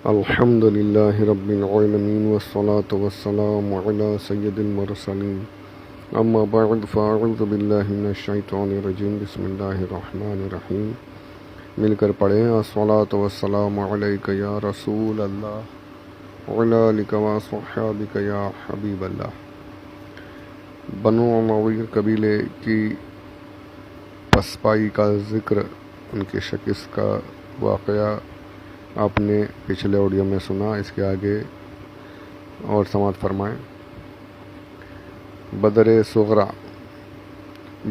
الحمد لله رب العالمين والصلاة والسلام على سيد المرسلين أما بعد فأعوذ بالله من الشيطان الرجيم بسم الله الرحمن الرحيم مل کر پڑھیں الصلاة والسلام علیک یا رسول اللہ وعلی آلک وصحابک یا حبیب اللہ۔ بنو اموی قبیلے کی پسپائی کا ذکر، ان کی شکست کا واقعہ آپ نے پچھلے آڈیو میں سنا، اس کے آگے اور سماعت فرمائیں۔ بدر صغرا،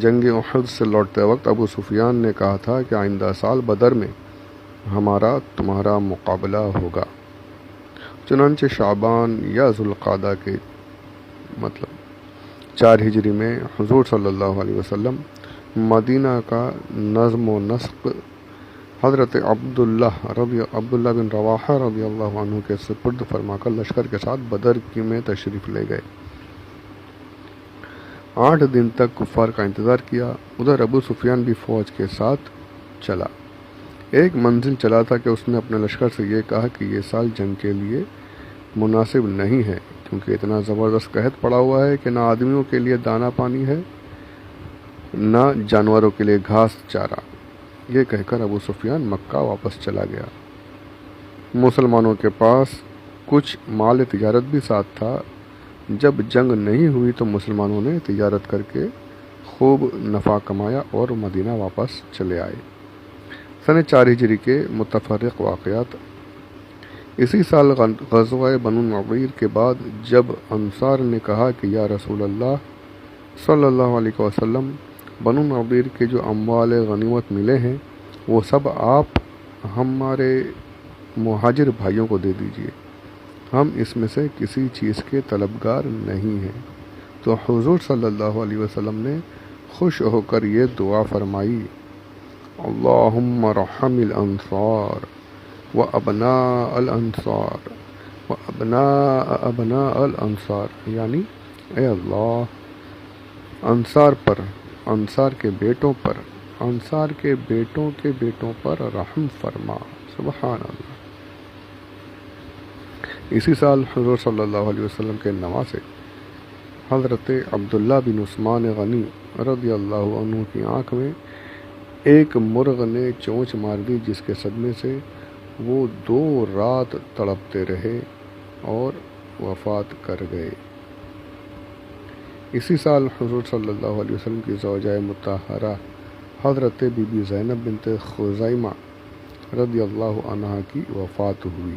جنگ احد سے لوٹتے وقت ابو سفیان نے کہا تھا کہ آئندہ سال بدر میں ہمارا تمہارا مقابلہ ہوگا۔ چنانچہ شعبان یا ذوالقعدہ کے 4 ہجری میں حضور صلی اللہ علیہ وسلم مدینہ کا نظم و نسق حضرت عبداللہ بن رواحہ رضی اللہ عنہ کے سپرد فرما کر لشکر کے ساتھ بدر میں تشریف لے گئے۔ 8 دن تک کفار کا انتظار کیا۔ ادھر ابو سفیان بھی فوج کے ساتھ چلا۔ ایک منزل چلا تھا کہ اس نے اپنے لشکر سے یہ کہا کہ یہ سال جنگ کے لیے مناسب نہیں ہے، کیونکہ اتنا زبردست قحط پڑا ہوا ہے کہ نہ آدمیوں کے لیے دانا پانی ہے نہ جانوروں کے لیے گھاس چارہ۔ یہ کہہ کر ابو سفیان مکہ واپس چلا گیا۔ مسلمانوں کے پاس کچھ مال تجارت بھی ساتھ تھا۔ جب جنگ نہیں ہوئی تو مسلمانوں نے تجارت کر کے خوب نفع کمایا اور مدینہ واپس چلے آئے۔ سن 4 ہجری کے متفرق واقعات۔ اسی سال غزوہ بنو نضیر کے بعد جب انصار نے کہا کہ یا رسول اللہ صلی اللہ علیہ وسلم، بنو نضیر کے جو اموال غنیمت ملے ہیں وہ سب آپ ہمارے مہاجر بھائیوں کو دے دیجئے، ہم اس میں سے کسی چیز کے طلبگار نہیں ہیں۔ تو حضور صلی اللہ علیہ وسلم نے خوش ہو کر یہ دعا فرمائی، اللہم ارحم الانصار و ابناء الانصار و ابناء ابناء الانصار، یعنی اے اللہ انصار پر، انصار کے بیٹوں پر، انصار کے بیٹوں کے بیٹوں پر رحم فرما۔ سبحان اللہ۔ اسی سال حضور صلی اللہ علیہ وسلم کے نواسے حضرت عبداللہ بن عثمان غنی رضی اللہ عنہ کی آنکھ میں ایک مرغ نے چونچ مار دی، جس کے صدمے سے وہ 2 رات تڑپتے رہے اور وفات کر گئے۔ اسی سال حضور صلی اللہ علیہ وسلم کی زوجہ مطہرہ حضرت بی بی زینب بنت خزیمہ رضی اللہ عنہا کی وفات ہوئی۔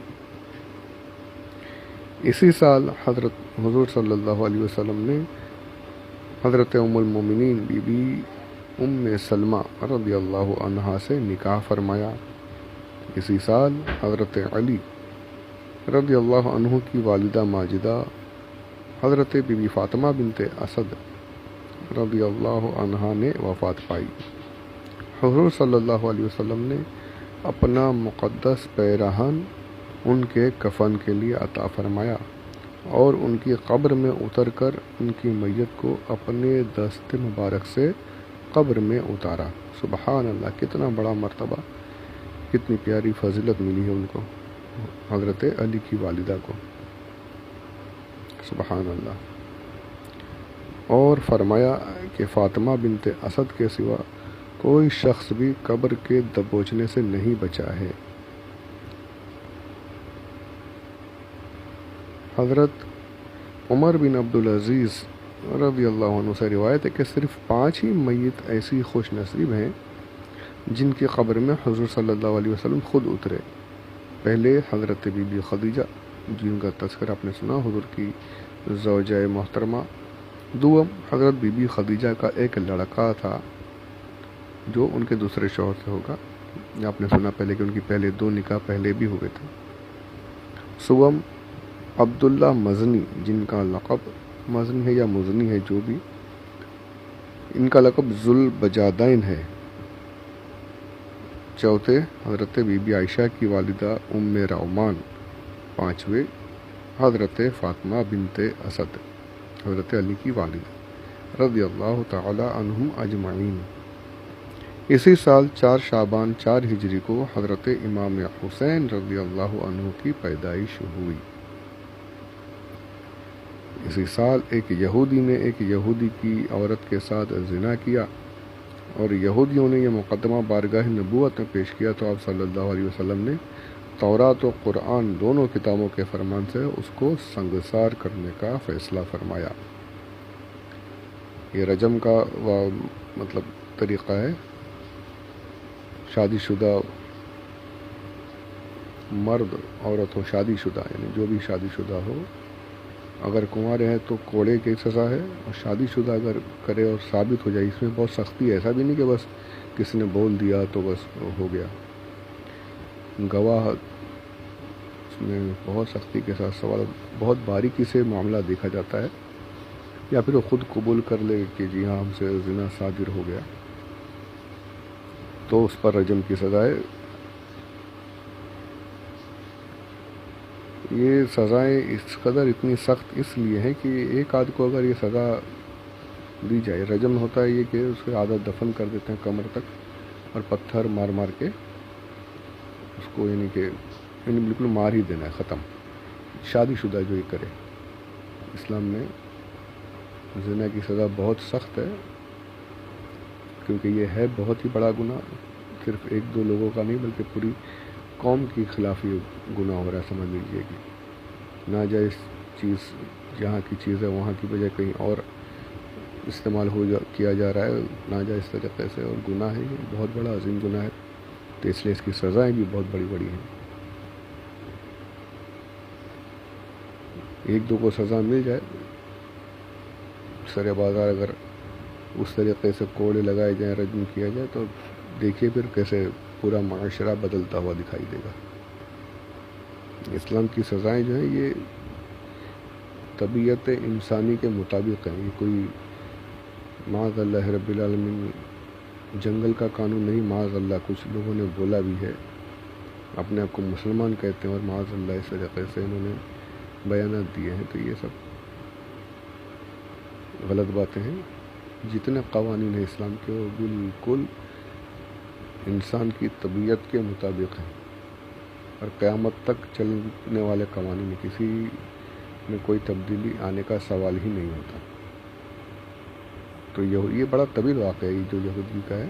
اسی سال حضور صلی اللہ علیہ وسلم نے حضرت ام المومنین بی بی ام سلمہ رضی اللہ عنہا سے نکاح فرمایا۔ اسی سال حضرت علی رضی اللہ عنہ کی والدہ ماجدہ حضرت بی بی فاطمہ بنت اسد رضی اللہ عنہا نے وفات پائی۔ حضور صلی اللہ علیہ وسلم نے اپنا مقدس پیراہن ان کے کفن کے لیے عطا فرمایا اور ان کی قبر میں اتر کر ان کی میت کو اپنے دست مبارک سے قبر میں اتارا۔ سبحان اللہ، کتنا بڑا مرتبہ، کتنی پیاری فضیلت ملی ہے ان کو، حضرت علی کی والدہ کو۔ سبحان اللہ۔ اور فرمایا کہ فاطمہ بنت اسد کے سوا کوئی شخص بھی قبر کے دبوچنے سے نہیں بچا ہے۔ حضرت عمر بن عبدالعزیز رضی اللہ عنہ سے روایت ہے کہ صرف 5 ہی میت ایسی خوش نصیب ہیں جن کی قبر میں حضور صلی اللہ علیہ وسلم خود اترے۔ پہلے حضرت بی بی خدیجہ، جن کا تذکرہ آپ نے سنا، حضور کی زوجہ محترمہ۔ دوم حضرت بی بی خدیجہ کا ایک لڑکا تھا جو ان کے دوسرے شوہر سے ہوگا، آپ نے سنا پہلے کہ ان کی پہلے 2 نکاح پہلے بھی ہوئے تھے۔ سوم عبداللہ مزنی، جن کا لقب مزنی ہے یا مزنی ہے، جو بھی، ان کا لقب ذوالبجادین ہے۔ چوتھے حضرت بی بی عائشہ کی والدہ ام رومان۔ 5ویں حضرت فاطمہ بنت اسد، حضرت علی کی والدہ رضی اللہ تعالی عنہم اجمعین۔ اسی سال 4 شعبان 4 ہجری کو حضرت امام حسین رضی اللہ عنہ کی پیدائش ہوئی۔ اسی سال ایک یہودی نے ایک یہودی کی عورت کے ساتھ زنا کیا اور یہودیوں نے یہ مقدمہ بارگاہ نبوت میں پیش کیا تو آپ صلی اللہ علیہ وسلم نے تورات و قرآن دونوں کتابوں کے فرمان سے اس کو سنگسار کرنے کا فیصلہ فرمایا۔ یہ رجم کا مطلب طریقہ ہے، شادی شدہ مرد عورت ہو، شادی شدہ یعنی جو بھی شادی شدہ ہو، اگر کنوارے ہیں تو کوڑے کی سزا ہے، اور شادی شدہ اگر کرے اور ثابت ہو جائے، اس میں بہت سختی ہے، ایسا بھی نہیں کہ بس کسی نے بول دیا تو بس ہو گیا، گواہ اس میں بہت سختی کے ساتھ سوال، بہت باریکی سے معاملہ دیکھا جاتا ہے، یا پھر وہ خود قبول کر لے کہ جی ہاں ہم سے زنا صادر ہو گیا تو اس پر رجم کی سزا ہے۔ یہ سزائیں اس قدر اتنی سخت اس لیے ہیں کہ ایک آدھ کو اگر یہ سزا دی جائے، رجم ہوتا ہے یہ کہ اس کے آدھا دفن کر دیتے ہیں کمر تک اور پتھر مار مار کے اس کو یعنی بالکل مار ہی دینا ہے، ختم۔ شادی شدہ جو یہ کرے، اسلام میں زنا کی سزا بہت سخت ہے، کیونکہ یہ ہے بہت ہی بڑا گناہ، صرف ایک دو لوگوں کا نہیں بلکہ پوری قوم کی خلاف یہ گناہ ہو رہا ہے، سمجھ لیجیے کہ ناجائز چیز جہاں کی چیز ہے وہاں کی بجائے کہیں اور استعمال کیا جا رہا ہے ناجائز طریقے سے، اور گناہ ہے، یہ بہت بڑا عظیم گناہ ہے، تو اس لیے اس کی سزائیں بھی بہت بڑی بڑی ہیں۔ ایک دو کو سزا مل جائے، سر بازار اگر اس طریقے سے کوڑے لگائے جائیں، رجم کیا جائے، تو دیکھیے پھر کیسے پورا معاشرہ بدلتا ہوا دکھائی دے گا۔ اسلام کی سزائیں جو ہیں یہ طبیعت انسانی کے مطابق ہیں، یہ کوئی معاذ اللہ رب العالمین جنگل کا قانون نہیں، معاذ اللہ کچھ لوگوں نے بولا بھی ہے، اپنے آپ کو مسلمان کہتے ہیں اور معاذ اللہ اس طریقے سے انہوں نے بیانات دیے ہیں، تو یہ سب غلط باتیں ہیں۔ جتنے قوانین ہیں اسلام کے وہ بالکل انسان کی طبیعت کے مطابق ہیں اور قیامت تک چلنے والے قوانین میں کسی میں کوئی تبدیلی آنے کا سوال ہی نہیں ہوتا۔ تو یہ بڑا طویل واقعہ ہے جو یہودی کا ہے۔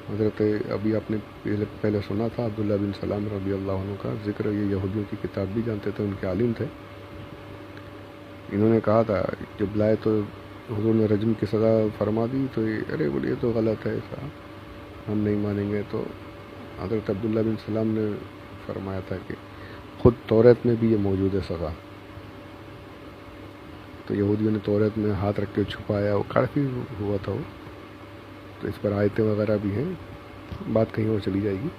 حضرت ابھی آپ نے پہلے سنا تھا عبداللہ بن سلام رضی اللہ عنہ کا ذکر، یہ یہودیوں کی کتاب بھی جانتے تھے، ان کے عالم تھے۔ انہوں نے کہا تھا جب لائے تو حضور نے رجم کی سزا فرما دی، تو ارے بولیے تو غلط ہے، ایسا ہم نہیں مانیں گے۔ تو حضرت عبداللہ بن سلام نے فرمایا تھا کہ خود توریت میں بھی یہ موجود ہے سزا، تو یہودیوں نے توریت میں ہاتھ رکھ کے چھپایا، وہ کافی ہوا تھا وہ، تو اس پر آیتیں وغیرہ بھی ہیں، بات کہیں اور چلی جائے گی۔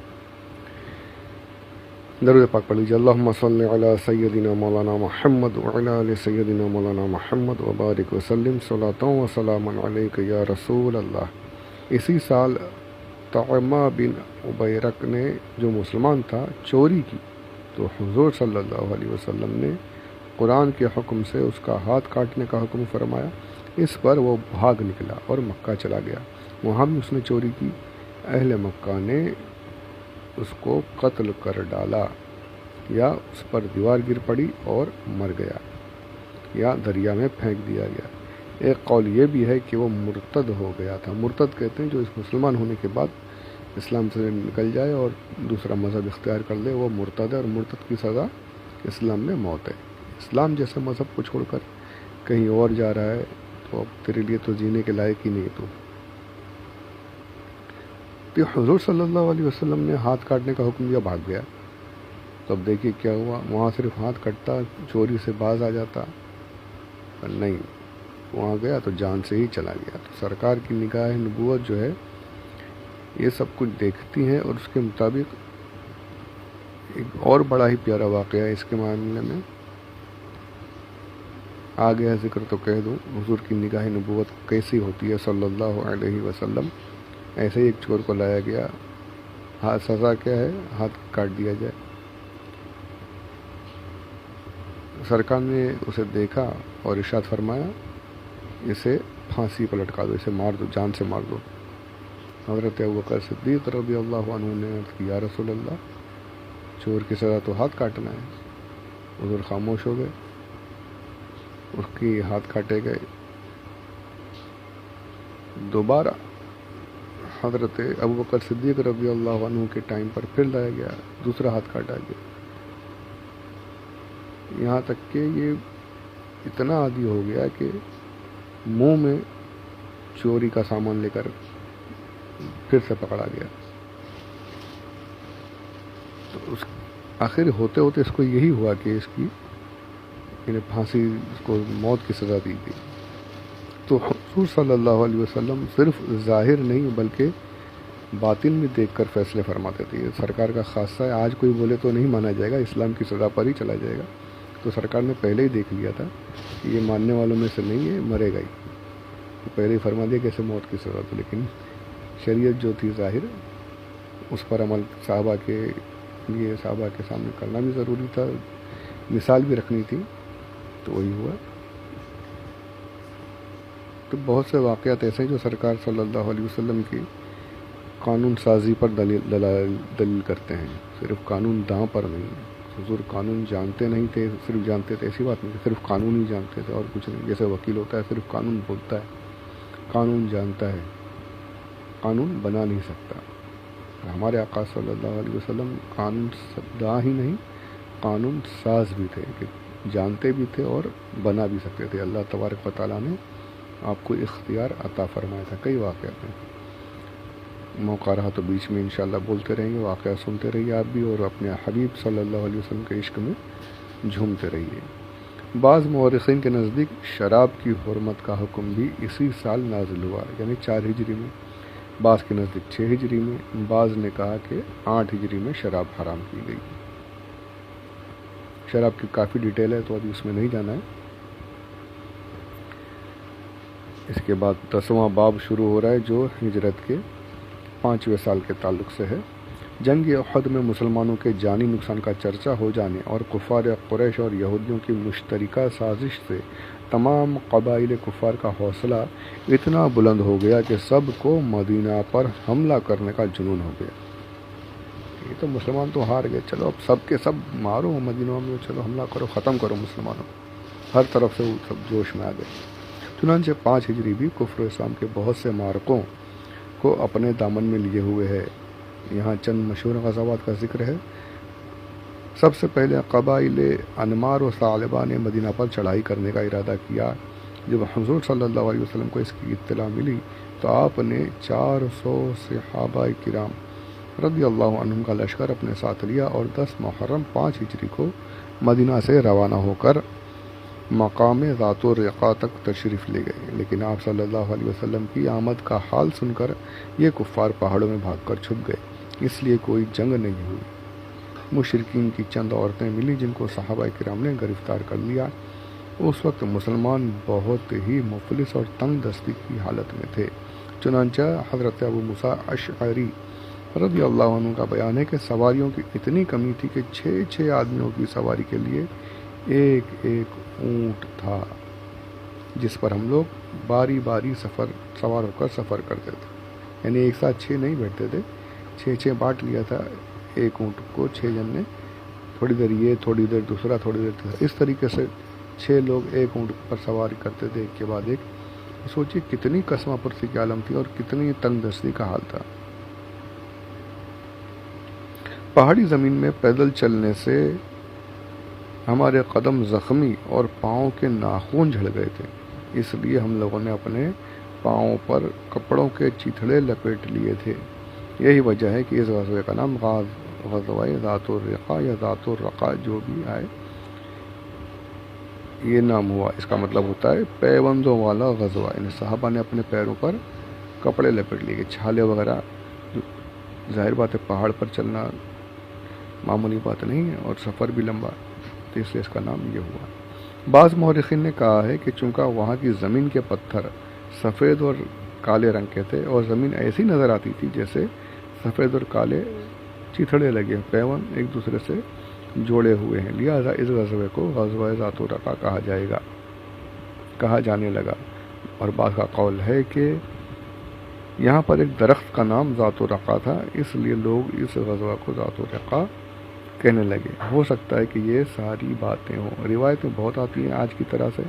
درود پاک پڑھ لیجیے، اللہم صلی علی سیدنا مولانا محمد وعلی آل سیدنا مولانا محمد وبارک وسلم صلاۃ و سلام علیک یا رسول اللہ۔ اسی سال طعمہ بن عبیرق نے جو مسلمان تھا چوری کی، تو حضور صلی اللہ علیہ وسلم نے قرآن کے حکم سے اس کا ہاتھ کاٹنے کا حکم فرمایا۔ اس پر وہ بھاگ نکلا اور مکہ چلا گیا، وہاں بھی اس نے چوری کی، اہل مکہ نے اس کو قتل کر ڈالا، یا اس پر دیوار گر پڑی اور مر گیا، یا دریا میں پھینک دیا گیا۔ ایک قول یہ بھی ہے کہ وہ مرتد ہو گیا تھا۔ مرتد کہتے ہیں جو اس مسلمان ہونے کے بعد اسلام سے نکل جائے اور دوسرا مذہب اختیار کر لے، وہ مرتد ہے، اور مرتد کی سزا اسلام میں موت ہے۔ اسلام جیسے مذہب کو چھوڑ کر کہیں اور جا رہا ہے تو اب تیرے لیے تو جینے کے لائق ہی نہیں تو حضور صلی اللہ علیہ وسلم نے ہاتھ کاٹنے کا حکم دیا، بھاگ گیا۔ تو اب دیکھیے کیا ہوا، وہاں صرف ہاتھ کٹتا، چوری سے باز آ جاتا، پر نہیں، وہاں گیا تو جان سے ہی چلا گیا۔ تو سرکار کی نگاہ نبوت جو ہے یہ سب کچھ دیکھتی ہیں، اور اس کے مطابق ایک اور بڑا ہی پیارا واقعہ ہے اس کے معاملے میں، آگے ہے ذکر تو کہہ دوں، حضور کی نگاہ نبوت کیسی ہوتی ہے صلی اللہ علیہ وسلم۔ ایسے ہی ایک چور کو لایا گیا، سزا کیا ہے، ہاتھ کاٹ دیا جائے۔ سرکار نے اسے دیکھا اور ارشاد فرمایا اسے پھانسی پر لٹکا دو، اسے مار دو، جان سے مار دو۔ حضرت ابوبکر صدیق رضی اللہ عنہ نے عرض کی یا رسول اللہ چور کی سزا تو ہاتھ کاٹنا ہے. حضور خاموش ہو گئے، اس کی ہاتھ کاٹے گئے. دوبارہ حضرت ابوبکر صدیق رضی اللہ عنہ کے ٹائم پر پھر لایا گیا، دوسرا ہاتھ کاٹا گیا. یہاں تک کہ یہ اتنا عادی ہو گیا کہ منہ میں چوری کا سامان لے کر پھر سے پکڑا گیا. تو اس آخر ہوتے ہوتے اس کو یہی ہوا کہ اس کی پھانسی، اس کو موت کی سزا دی گئی. تو حضور صلی اللہ علیہ وسلم صرف ظاہر نہیں بلکہ باطن میں دیکھ کر فیصلے فرماتے تھے. یہ سرکار کا خاصہ ہے، آج کوئی بولے تو نہیں مانا جائے گا، اسلام کی سزا پر ہی چلا جائے گا. تو سرکار نے پہلے ہی دیکھ لیا تھا کہ یہ ماننے والوں میں سے نہیں ہے، مرے گا ہی. تو پہلے ہی فرما دیا کہ اسے موت کی سزا تھی. لیکن شریعت جو تھی ظاہر، اس پر عمل صحابہ کے لیے صحابہ کے سامنے کرنا بھی ضروری تھا، مثال بھی رکھنی تھی. تو وہی ہوا. تو بہت سے واقعات ایسے ہیں جو سرکار صلی اللہ علیہ وسلم کی قانون سازی پر دلیل کرتے ہیں، صرف قانون داں پر نہیں. حضور قانون جانتے نہیں تھے، صرف جانتے تھے ایسی بات نہیں، صرف قانون ہی جانتے تھے اور کچھ نہیں. جیسے وکیل ہوتا ہے صرف قانون بولتا ہے، قانون جانتا ہے، قانون بنا نہیں سکتا. ہمارے آقا صلی اللہ علیہ وسلم قانون داں ہی نہیں، قانون ساز بھی تھے، کہ جانتے بھی تھے اور بنا بھی سکتے تھے. اللہ تبارک و تعالیٰ نے آپ کو اختیار عطا فرمایا تھا. کئی واقعات ہیں، موقع رہا تو بیچ میں انشاءاللہ بولتے رہیں گے، واقعات سنتے رہیے آپ بھی، اور اپنے حبیب صلی اللہ علیہ وسلم کے عشق میں جھومتے رہیے. بعض مورخین کے نزدیک شراب کی حرمت کا حکم بھی اسی سال نازل ہوا، یعنی 4 ہجری میں. بعض کے نزدیک 6 ہجری میں، بعض نے کہا کہ 8 ہجری میں شراب حرام کی گئی. شراب کی کافی ڈیٹیل ہے تو ابھی اس میں نہیں جانا ہے. اس کے بعد 10واں باب شروع ہو رہا ہے جو ہجرت کے 5ویں سال کے تعلق سے ہے. جنگ احد میں مسلمانوں کے جانی نقصان کا چرچا ہو جانے اور کفار قریش اور یہودیوں کی مشترکہ سازش سے تمام قبائل کفار کا حوصلہ اتنا بلند ہو گیا کہ سب کو مدینہ پر حملہ کرنے کا جنون ہو گیا. یہ تو مسلمان تو ہار گئے، چلو اب سب کے سب مارو مدینہ میں، چلو حملہ کرو، ختم کرو مسلمانوں. ہر طرف سے وہ سب جوش میں آ گئے. چنانچہ 5 ہجری بھی کفر و اسلام کے بہت سے معرکوں کو اپنے دامن میں لیے ہوئے ہے. یہاں چند مشہور غزوات کا ذکر ہے. سب سے پہلے قبائل انمار و ثعلبہ نے مدینہ پر چڑھائی کرنے کا ارادہ کیا. جب حضور صلی اللہ علیہ وسلم کو اس کی اطلاع ملی تو آپ نے 400 صحابہ کرام رضی اللہ عنہم کا لشکر اپنے ساتھ لیا اور 10 محرم 5 ہجری کو مدینہ سے روانہ ہو کر مقام ذات الرقاء تک تشریف لے گئے. لیکن آپ صلی اللہ علیہ وسلم کی آمد کا حال سن کر یہ کفار پہاڑوں میں بھاگ کر چھپ گئے، اس لیے کوئی جنگ نہیں ہوئی. مشرکین کی چند عورتیں ملی جن کو صحابہ کرام نے گرفتار کر لیا. اس وقت مسلمان بہت ہی مفلس اور تنگ دستی کی حالت میں تھے. چنانچہ حضرت ابو موسیٰ اشعری رضی اللہ عنہ کا بیان ہے کہ سواریوں کی اتنی کمی تھی کہ 6 آدمیوں کی سواری کے لیے ایک اونٹ تھا، جس پر ہم لوگ باری باری سوار ہو کر سفر کرتے تھے. یعنی ایک ساتھ 6 نہیں بیٹھتے تھے، 6 بانٹ لیا تھا ایک اونٹ کو. 6 جن نے تھوڑی دیر یہ، تھوڑی دیر دوسرا، تھوڑی دیر تیسرا، اس طریقے سے 6 لوگ ایک اونٹ پر سواری کرتے تھے ایک کے بعد ایک. سوچیے کتنی قسمہ پرسی کی عالم تھی اور کتنی تنگ دستی کا حال تھا. پہاڑی زمین میں پیدل چلنے سے ہمارے قدم زخمی اور پاؤں کے ناخن جھڑ گئے تھے، اس لیے ہم لوگوں نے اپنے پاؤں پر کپڑوں کے چیتھڑے لپیٹ لیے تھے. یہی وجہ ہے کہ اس غزوے کا نام غزوہ ذات الرقاء یا ذات الرقاء جو بھی آئے یہ نام ہوا. اس کا مطلب ہوتا ہے پیوندوں والا غزوہ. یعنی صحابہ نے اپنے پیروں پر کپڑے لپیٹ لیے، چھالے وغیرہ. ظاہر بات ہے پہاڑ پر چلنا معمولی بات نہیں ہے اور سفر بھی لمبا، تو اس لیے اس کا نام یہ ہوا. بعض مورخین نے کہا ہے کہ چونکہ وہاں کی زمین کے پتھر سفید اور کالے رنگ کے تھے اور زمین ایسی نظر آتی تھی جیسے سفید اور کالے چیتھڑے لگے پیون ایک دوسرے سے جوڑے ہوئے ہیں، لہذا اس غزوے کو غزوہ ذات الرقاء کہا جانے لگا. اور بعض کا قول ہے کہ یہاں پر ایک درخت کا نام ذات الرقا تھا، اس لیے لوگ اس غزوہ کو ذات الرقا کہنے لگے۔ ہو سکتا ہے کہ یہ ساری باتیں ہوں، روایتیں بہت آتی ہیں آج کی طرح سے،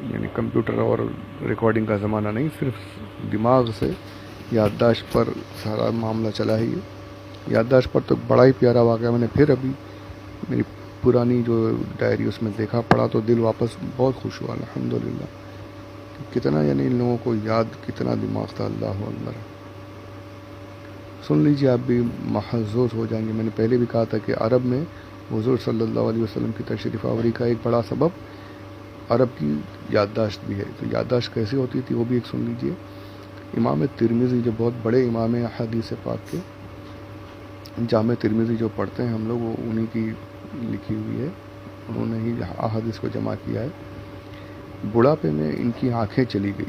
یعنی کمپیوٹر اور ریکارڈنگ کا زمانہ نہیں، صرف دماغ سے یادداشت پر سارا معاملہ چلا ہے۔ یہ یادداشت پر تو بڑا ہی پیارا واقعہ، میں نے پھر ابھی میری پرانی جو ڈائری اس میں دیکھا پڑھا تو دل واپس بہت خوش ہوا الحمدللہ، کتنا یعنی ان لوگوں کو یاد کتنا دماغ تھا۔ اللہ اکبر، سن لیجیے آپ بھی محظوظ ہو جائیں گے۔ میں نے پہلے بھی کہا تھا کہ عرب میں حضور صلی اللہ علیہ وسلم کی تشریف آوری کا ایک بڑا سبب عرب کی یادداشت بھی ہے۔ تو یادداشت کیسی ہوتی تھی وہ بھی ایک سن لیجیے۔ امام ترمذی جو بہت بڑے امام ہیں حدیث پاک کے، جامع ترمذی جو پڑھتے ہیں ہم لوگ، وہ انہی کی لکھی ہوئی ہے، انہوں نے ہی احادیث کو جمع کیا ہے۔ بڑھاپے میں ان کی آنکھیں چلی گئی،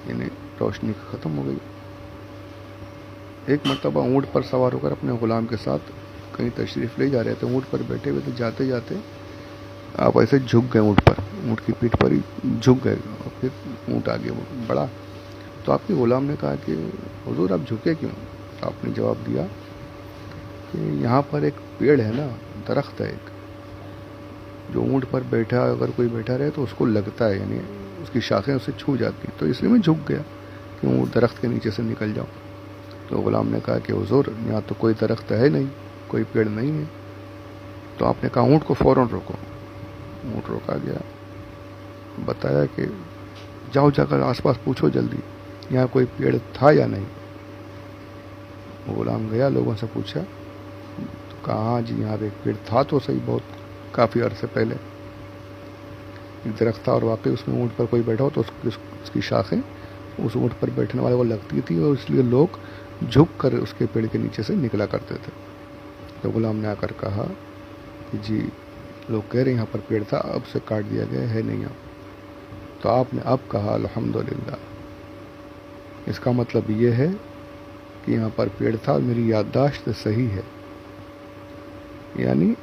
یعنی روشنی ختم ہو گئی۔ ایک مرتبہ اونٹ پر سوار ہو کر اپنے غلام کے ساتھ کہیں تشریف لے جا رہے تھے، اونٹ پر بیٹھے ہوئے تھے، جاتے جاتے آپ ایسے جھک گئے اونٹ پر، اونٹ کی پیٹھ پر ہی جھک گئے اور پھر اونٹ آگے بڑھا۔ تو آپ کے غلام نے کہا کہ حضور آپ جھکے کیوں؟ تو آپ نے جواب دیا کہ یہاں پر ایک پیڑ ہے نا، درخت ہے ایک، جو اونٹ پر بیٹھا اگر کوئی بیٹھا رہے تو اس کو لگتا ہے، یعنی اس کی شاخیں اسے چھو جاتی ہیں، تو اس لیے میں جھک گیا کہ وہ درخت کے نیچے سے نکل جاؤں۔ تو غلام نے کہا کہ حضور یہاں تو کوئی درخت ہے نہیں، کوئی پیڑ نہیں ہے۔ تو آپ نے کہا اونٹ کو فوراً روکو۔ اونٹ روکا گیا، بتایا کہ جاؤ جا کر آس پاس پوچھو جلدی یہاں کوئی پیڑ تھا یا نہیں۔ غلام گیا، لوگوں سے پوچھا تو کہا ہاں جی یہاں ایک پیڑ تھا تو صحیح، بہت کافی عرصے پہلے ایک درخت تھا، اور واقعی اس میں اونٹ پر کوئی بیٹھا ہو تو اس کی شاخیں اس اونٹ پر بیٹھنے والے کو لگتی تھی، اور اس لیے لوگ جھک کر اس کے پیڑ کے نیچے سے نکلا کرتے تھے۔ تو غلام نے آ کر کہا کہ جی لوگ کہہ رہے ہیں یہاں پر پیڑ تھا، اب سے کاٹ دیا گیا ہے نہیں اب۔ تو آپ نے اب کہا الحمدللہ، اس کا مطلب یہ ہے کہ یہاں پر پیڑ تھا، میری یادداشت صحیح ہے، یعنی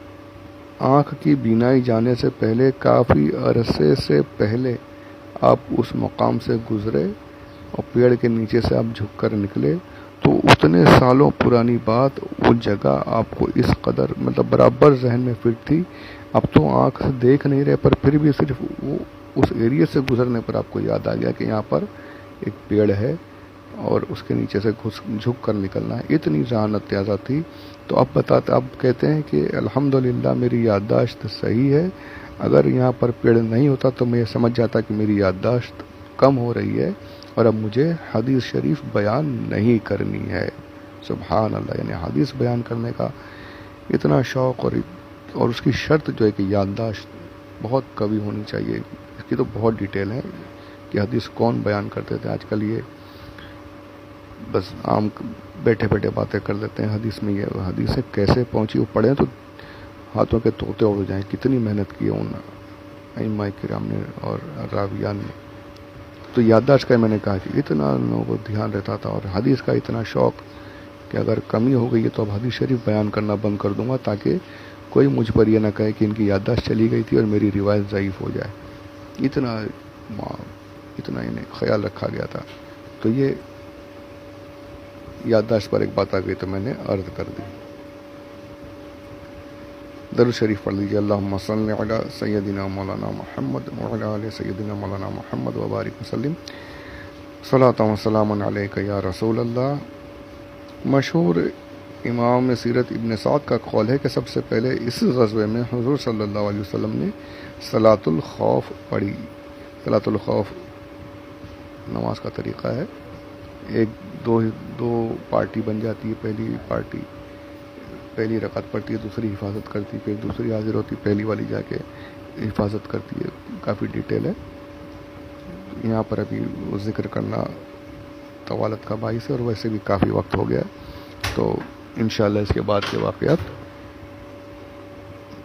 آنکھ کی بینائی جانے سے پہلے کافی عرصے سے پہلے آپ اس مقام سے گزرے اور پیڑ کے نیچے سے آپ جھک کر نکلے، تو اتنے سالوں پرانی بات وہ جگہ آپ کو اس قدر مطلب برابر ذہن میں فٹ تھی، اب تو آنکھ سے دیکھ نہیں رہے پر پھر بھی صرف وہ اس ایریے سے گزرنے پر آپ کو یاد آ گیا کہ یہاں پر ایک پیڑ ہے اور اس کے نیچے سے جھک کر نکلنا ہے، اتنی ذہانت تازہ تھی۔ تو اب کہتے ہیں کہ الحمدللہ میری یادداشت صحیح ہے، اگر یہاں پر پیڑ نہیں ہوتا تو میں یہ سمجھ جاتا کہ میری یادداشت کم ہو رہی ہے اور اب مجھے حدیث شریف بیان نہیں کرنی ہے۔ سبحان اللہ، یعنی حدیث بیان کرنے کا اتنا شوق، اور اس کی شرط جو ہے کہ یادداشت بہت قوی ہونی چاہیے۔ اس کی تو بہت ڈیٹیل ہے کہ حدیث کون بیان کرتے تھے، آج کل یہ بس عام بیٹھے بیٹھے باتیں کر دیتے ہیں۔ حدیث میں یہ حدیثیں کیسے پہنچی وہ پڑھیں تو ہاتھوں کے طوطے اڑ جائیں، کتنی محنت کی ہے ان ائمہ کرام نے اور راویان نے۔ تو یادداشت کا میں نے کہا کہ اتنا لوگوں کو دھیان رہتا تھا، اور حدیث کا اتنا شوق کہ اگر کمی ہو گئی ہے تو اب حدیث شریف بیان کرنا بند کر دوں گا، تاکہ کوئی مجھ پر یہ نہ کہے کہ ان کی یادداشت چلی گئی تھی اور میری روایت ضعیف ہو جائے۔ اتنا انہیں خیال رکھا گیا تھا۔ تو یہ یادداشت پر ایک بات آ گئی تو میں نے عرض کر دی۔ درود شریف پڑھ لیجیے۔ اللہم صلی علی سیدنا مولانا محمد وعلی آل سیدنا مولانا محمد وبارک وسلم، صلاۃ و سلام علیک یا رسول اللہ۔ مشہور امام سیرت ابن سعد کا قول ہے کہ سب سے پہلے اس غزوے میں حضور صلی اللہ علیہ وسلم نے صلاۃ الخوف پڑھی۔ صلاۃ الخوف نماز کا طریقہ ہے، دو پارٹی بن جاتی ہے، پہلی پارٹی پہلی رکعت پڑھتی ہے، دوسری حفاظت کرتی ہے، پھر دوسری حاضر ہوتی ہے، پہلی والی جا کے حفاظت کرتی ہے۔ کافی ڈیٹیل ہے، یہاں پر ابھی وہ ذکر کرنا طوالت کا باعث ہے، اور ویسے بھی کافی وقت ہو گیا ہے، تو انشاءاللہ اس کے بعد کے واقعات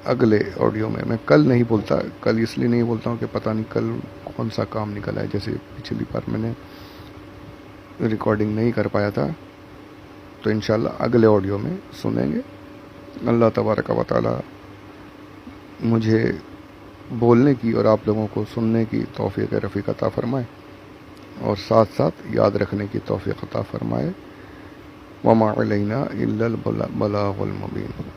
اگلے آڈیو میں کل نہیں بولتا، کل اس لیے نہیں بولتا ہوں کہ پتہ نہیں کل کون سا کام نکلا ہے، جیسے پچھلی بار میں نے ریکارڈنگ نہیں کر پایا تھا، تو انشاءاللہ اگلے آڈیو میں سنیں گے۔ اللہ تبارک و تعالی مجھے بولنے کی اور آپ لوگوں کو سننے کی توفیق رفیق عطا فرمائے۔ اور ساتھ ساتھ یاد رکھنے کی توفیق عطا فرمائے۔ وما علینا الا البلاغ المبین۔